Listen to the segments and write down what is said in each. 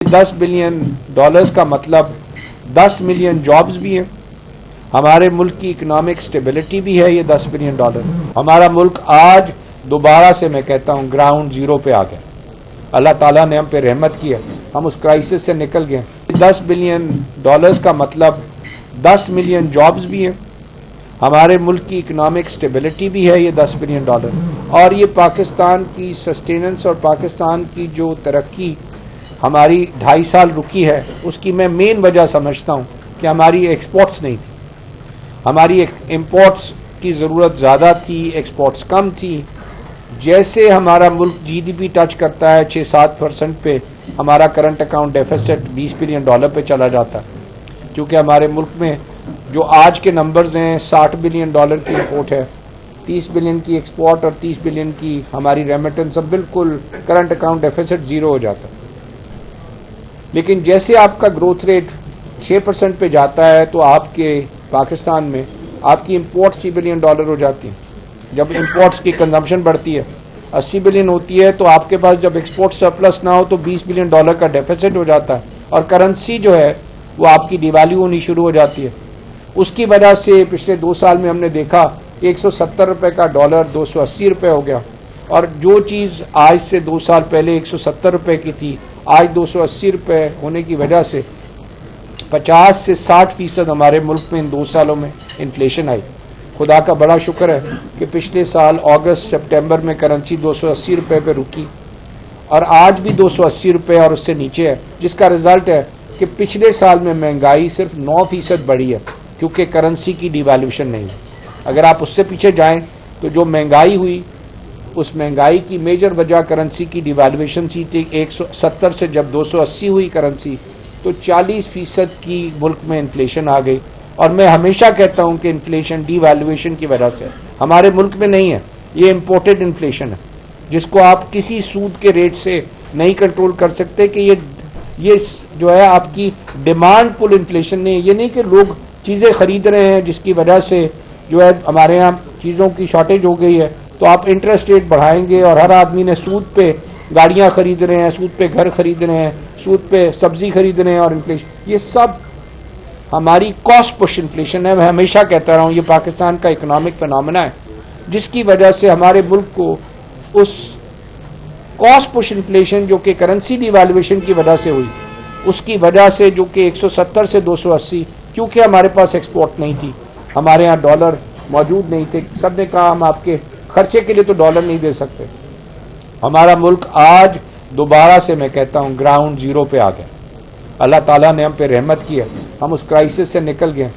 $10 billion का मतलब 10 million jobs भी हैं। हमारे मुल्क की इकोनॉमिक स्टेबिलिटी भी है ये $10 बिलियन। हमारा मुल्क आज दोबारा से मैं कहता हूँ ग्राउंड जीरो पे आ गया। अल्लाह ताला ने हम पे रहमत की है, हम उस क्राइसिस से निकल गए। $10 बिलियन का मतलब 10 मिलियन जॉब्स भी हैं। हमारे मुल्क की इकोनॉमिक स्टेबिलिटी भी है ये $10 बिलियन। और ये पाकिस्तान की सस्टेनेंस और पाकिस्तान की जो तरक्की हमारी 2.5 साल रुकी है, उसकी मैं मेन वजह समझता हूँ कि हमारी एक्सपोर्ट्स नहीं थी। हमारी इंपोर्ट्स की ज़रूरत ज़्यादा थी, एक्सपोर्ट्स कम थी। जैसे हमारा मुल्क जीडीपी टच करता है 6-7% पे, हमारा करंट अकाउंट डेफिसिट $20 बिलियन पे चला जाता है। क्योंकि हमारे मुल्क में जो आज के नंबर्स हैं, $60 बिलियन की इंपोर्ट है, 30 बिलियन की एक्सपोर्ट और 30 बिलियन की हमारी रेमिटेंस, अब बिल्कुल करंट अकाउंट डेफिसिट ज़ीरो हो जाता है। लेकिन जैसे आपका ग्रोथ रेट 6% पे जाता है तो आपके पाकिस्तान में आपकी इंपोर्ट $80 बिलियन हो जाती है। जब इंपोर्ट्स की कंजम्पशन बढ़ती है 80 बिलियन होती है, तो आपके पास जब एक्सपोर्ट सरप्लस ना हो तो $20 बिलियन का डेफिसिट हो जाता है और करेंसी जो है वो आपकी डिवैल्यू होनी शुरू हो जाती है। उसकी वजह से पिछले 2 साल में हमने देखा 170 रुपये का डॉलर 280 रुपये हो गया, और जो चीज़ आज से 2 साल पहले 170 रुपये की थी, आज 280 रुपये होने की वजह से 50 से 60% हमारे मुल्क में इन 2 सालों में इन्फ्लेशन आई। खुदा का बड़ा शुक्र है कि पिछले साल अगस्त सितंबर में करेंसी 280 रुपये पर रुकी और आज भी 280 रुपये और उससे नीचे है, जिसका रिजल्ट है कि पिछले साल में महंगाई सिर्फ 9% बढ़ी है, क्योंकि करेंसी की डिवैल्यूएशन नहीं है। अगर आप उससे पीछे जाएं तो जो महंगाई हुई, उस महंगाई की मेजर वजह करेंसी की डिवैल्यूएशन सी थी। 170 से जब 280 हुई करेंसी, तो 40% की मुल्क में इन्फ्लेशन आ गई। और मैं हमेशा कहता हूं कि इन्फ्लेशन डिवैल्यूएशन की वजह से हमारे मुल्क में नहीं है, ये इम्पोर्टेड इन्फ्लेशन है, जिसको आप किसी सूद के रेट से नहीं कंट्रोल कर सकते। कि ये जो है आपकी डिमांड पुल इन्फ्लेशन नहीं है। ये नहीं कि लोग चीज़ें खरीद रहे हैं जिसकी वजह से जो है हमारे यहाँ चीज़ों की शॉर्टेज हो गई है, तो आप इंटरेस्ट रेट बढ़ाएंगे और हर आदमी ने सूद पे गाड़ियाँ खरीद रहे हैं, सूद पे घर खरीद रहे हैं, सूद पे सब्जी खरीद रहे हैं, और इन्फ्लेशन, ये सब हमारी कॉस्ट पुश इन्फ्लेशन है। मैं हमेशा कहता रहा हूँ ये पाकिस्तान का इकोनॉमिक फिनोमेना है, जिसकी वजह से हमारे मुल्क को उस कॉस्ट पुश इन्फ्लेशन जो कि करेंसी डिवैल्यूएशन की वजह से हुई, उसकी वजह से जो कि 170 से 280, क्योंकि हमारे पास एक्सपोर्ट नहीं थी, हमारे यहाँ डॉलर मौजूद नहीं थे, सब ने कहा हम आपके खर्चे के लिए तो डॉलर नहीं दे सकते। हमारा मुल्क आज दोबारा से मैं कहता हूँ ग्राउंड जीरो पे आ गया। अल्लाह ताला ने हम पे रहमत की है, हम उस क्राइसिस से निकल गए।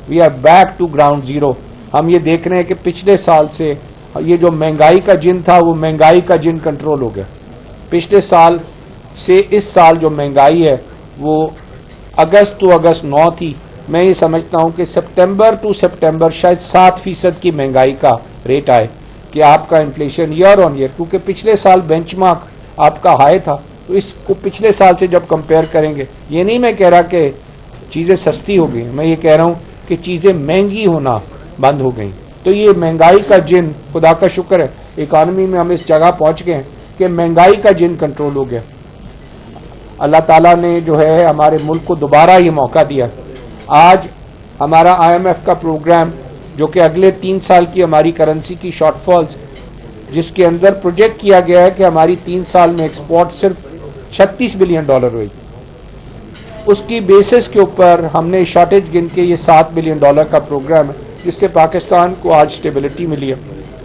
We are back to ground zero. हम ये देख रहे हैं कि पिछले साल से ये जो महंगाई का जिन था, वो महंगाई का जिन कंट्रोल हो गया। पिछले साल से इस साल जो महंगाई है वो अगस्त टू अगस्त 9 थी। मैं ये समझता हूँ कि सितंबर टू सितंबर शायद 7% की महंगाई का रेट आए कि आपका इन्फ्लेशन ईयर ऑन ईयर, क्योंकि पिछले साल बेंचमार्क आपका हाई था, तो इसको पिछले साल से जब कंपेयर करेंगे, ये नहीं मैं कह रहा कि चीज़ें सस्ती हो गई, मैं ये कह रहा हूँ कि चीज़ें महंगी होना बंद हो गई। तो ये महंगाई का जिन, खुदा का शुक्र है इकानमी में हम इस जगह पहुँच गए कि महंगाई का जिन कंट्रोल हो गया। अल्लाह ताला ने जो है हमारे मुल्क को दोबारा ये मौका दिया। आज हमारा IMF का प्रोग्राम, जो कि अगले 3 साल की हमारी करेंसी की शॉर्टफॉल्स, जिसके अंदर प्रोजेक्ट किया गया है कि हमारी 3 साल में एक्सपोर्ट सिर्फ $36 बिलियन हुई, उसकी बेसिस के ऊपर हमने शॉर्टेज गिन के ये $7 बिलियन का प्रोग्राम है, जिससे पाकिस्तान को आज स्टेबिलिटी मिली है।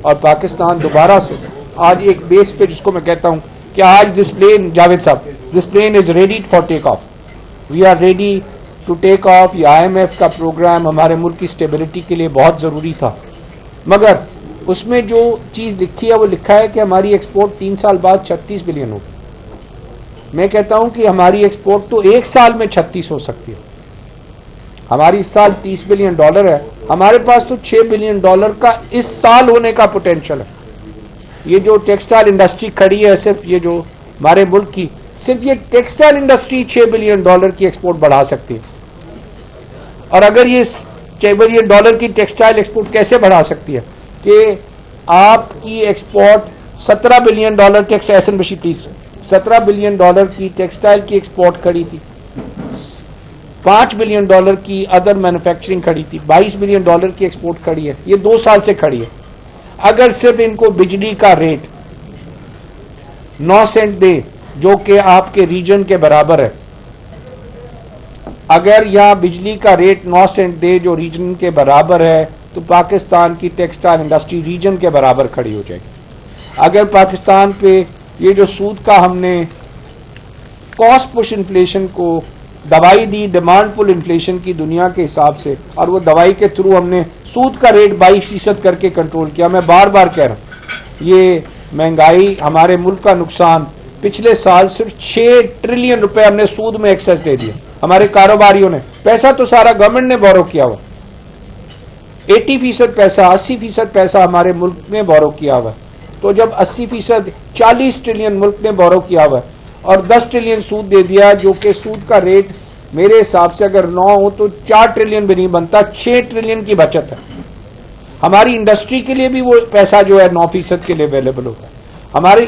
और पाकिस्तान दोबारा से आज एक बेस पे, जिसको मैं कहता हूँ कि आज दिस प्लेन, जावेद साहब, this plane is ready for take off, we are ready to take off. ये IMF का प्रोग्राम हमारे मुल्क की स्टेबिलिटी के लिए बहुत ज़रूरी था, मगर उसमें जो चीज़ लिखी है वो लिखा है कि हमारी एक्सपोर्ट 3 साल बाद 36 बिलियन होगी। मैं कहता हूं कि हमारी एक्सपोर्ट तो 1 साल में 36 हो सकती है। हमारी इस साल $30 बिलियन है, हमारे पास तो $6 बिलियन का इस साल होने का पोटेंशियल है। ये जो टेक्सटाइल इंडस्ट्री खड़ी है, सिर्फ ये जो हमारे मुल्क की, सिर्फ ये टेक्सटाइल इंडस्ट्री $6 बिलियन की एक्सपोर्ट बढ़ा सकती है। और अगर ये $6 बिलियन की टेक्सटाइल एक्सपोर्ट कैसे बढ़ा सकती है कि आपकी export $17 billion textile, please $17 billion की टेक्सटाइल की एक्सपोर्ट खड़ी थी, $5 बिलियन की अदर मैन्युफैक्चरिंग खड़ी थी, $22 बिलियन की एक्सपोर्ट खड़ी है। ये 2 साल से खड़ी है। अगर सिर्फ इनको बिजली का रेट 9 सेंट दे, जो कि आपके रीजन के बराबर है, अगर यहां बिजली का रेट 9 सेंट दे जो रीजन के बराबर है, तो पाकिस्तान की टेक्सटाइल इंडस्ट्री रीजन के बराबर खड़ी हो जाएगी। अगर पाकिस्तान पे ये जो सूद का हमने कॉस्ट पुश इन्फ्लेशन को दवाई दी, डिमांड पुल इन्फ्लेशन की दुनिया के हिसाब से, और वो दवाई के थ्रू हमने सूद का रेट 22% करके कंट्रोल किया। मैं बार बार कह रहा हूं, ये महंगाई, हमारे मुल्क का नुकसान, पिछले साल सिर्फ 6 ट्रिलियन रुपए हमने सूद में एक्सेस दे दिया हमारे कारोबारियों ने। पैसा तो सारा गवर्नमेंट ने बोरो किया हुआ, 80% पैसा, 80% पैसा हमारे मुल्क ने बोरो किया हुआ। तो जब 80%, 40 ट्रिलियन मुल्क ने बोरो किया हुआ और 10 ट्रिलियन सूद दे दिया, जो कि सूद का रेट मेरे हिसाब से अगर 9 हो तो 4 ट्रिलियन भी नहीं बनता, 6 ट्रिलियन की बचत है। हमारी इंडस्ट्री के लिए भी वो पैसा जो है 9% के लिए अवेलेबल होता है।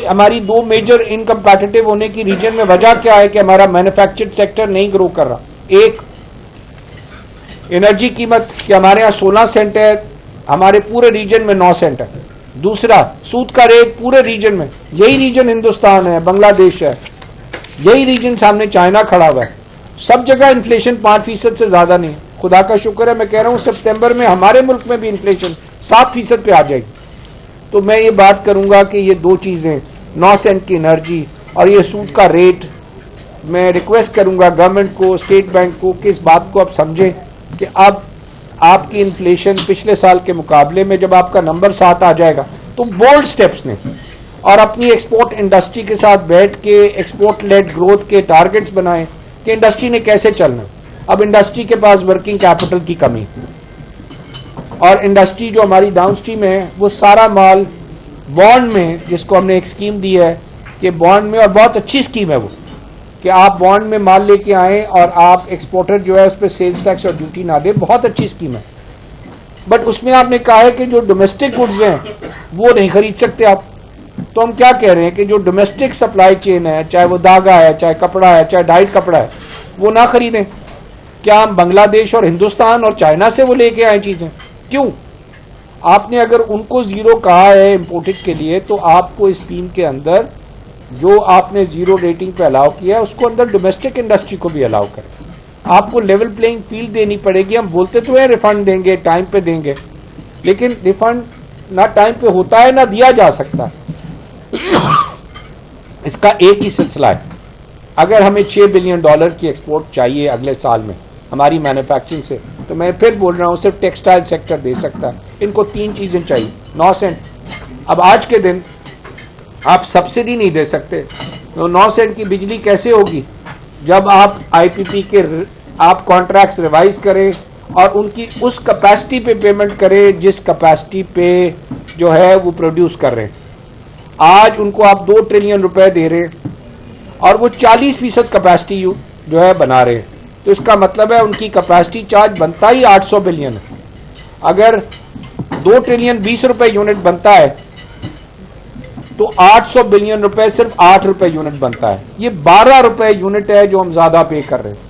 हमारी 2 मेजर इनकम्पैटिटिव होने की रीजन में वजह क्या है कि हमारा मैन्युफैक्चर्ड सेक्टर नहीं ग्रो कर रहा। एक, एनर्जी कीमत कि हमारे यहाँ 16 सेंट है, हमारे पूरे रीजन में 9 सेंट है। दूसरा, सूद का रेट पूरे रीजन में, यही रीजन हिंदुस्तान है, बांग्लादेश है, यही रीजन सामने चाइना खड़ा हुआ है, सब जगह इन्फ्लेशन 5% से ज्यादा नहीं है। खुदा का शुक्र है, मैं कह रहा हूं सितंबर में हमारे मुल्क में भी इन्फ्लेशन 7% पे आ जाएगी। तो मैं ये बात करूंगा कि ये 2 चीजें, 9 सेंट की एनर्जी और ये सूद का रेट, मैं रिक्वेस्ट करूंगा गवर्नमेंट को, स्टेट बैंक को कि इस बात को आप समझें कि अब आपकी इन्फ्लेशन पिछले साल के मुकाबले में जब आपका नंबर 7 आ जाएगा तो बोल्ड स्टेप्स ने और अपनी एक्सपोर्ट इंडस्ट्री के साथ बैठ के एक्सपोर्ट लेड ग्रोथ के टारगेट्स बनाएं कि इंडस्ट्री ने कैसे चलना। अब इंडस्ट्री के पास वर्किंग कैपिटल की कमी, और इंडस्ट्री जो हमारी डाउनस्ट्रीम है वो सारा माल बॉन्ड में, जिसको हमने एक स्कीम दी है कि बॉन्ड में, और बहुत अच्छी स्कीम है वो, कि आप बॉन्ड में माल लेके आएं और आप एक्सपोर्टर जो है उस पर सेल्स टैक्स और ड्यूटी ना दे, बहुत अच्छी स्कीम है। बट उसमें आपने कहा है कि जो डोमेस्टिक गुड्स हैं वो नहीं खरीद सकते आप। तो हम क्या कह रहे हैं कि जो डोमेस्टिक सप्लाई चेन है, चाहे वो धागा है, चाहे कपड़ा है, चाहे डाइट कपड़ा है, वो ना खरीदें। क्या हम बांग्लादेश और हिंदुस्तान और चाइना से वो लेके आए चीजें? क्यों? आपने अगर उनको जीरो कहा है इंपोर्टेड के लिए, तो आपको इस स्कीम के अंदर जो आपने जीरो रेटिंग पे अलाउ किया है उसको अंदर डोमेस्टिक इंडस्ट्री को भी अलाउ करें। आपको लेवल प्लेइंग फील्ड देनी पड़ेगी। हम बोलते तो है रिफंड देंगे, टाइम पे देंगे, लेकिन रिफंड ना टाइम पे होता है ना दिया जा सकता। इसका एक ही सिलसिला है। अगर हमें $6 बिलियन की एक्सपोर्ट चाहिए अगले साल में हमारी मैन्युफैक्चरिंग से, तो मैं फिर बोल रहा हूं सिर्फ टेक्सटाइल सेक्टर दे सकता है। इनको 3 चीजें चाहिए, 9 सेंट। अब आज के दिन आप सब्सिडी नहीं दे सकते, तो 9 सेंट की बिजली कैसे होगी जब आप आईपीपी के आप कॉन्ट्रैक्ट्स रिवाइज करें और उनकी उस कैपेसिटी पे पेमेंट करें जिस कैपेसिटी पे जो है वो प्रोड्यूस कर रहे हैं। आज उनको आप 2 ट्रिलियन रुपए दे रहे हैं और वो 40% कैपेसिटी जो है बना रहे हैं, तो इसका मतलब है उनकी कैपेसिटी चार्ज बनता ही 800 बिलियन है। अगर 2 ट्रिलियन 20 रुपए यूनिट बनता है तो 800 बिलियन रुपए सिर्फ 8 रुपए यूनिट बनता है। ये 12 रुपए यूनिट है जो हम ज्यादा पे कर रहे हैं।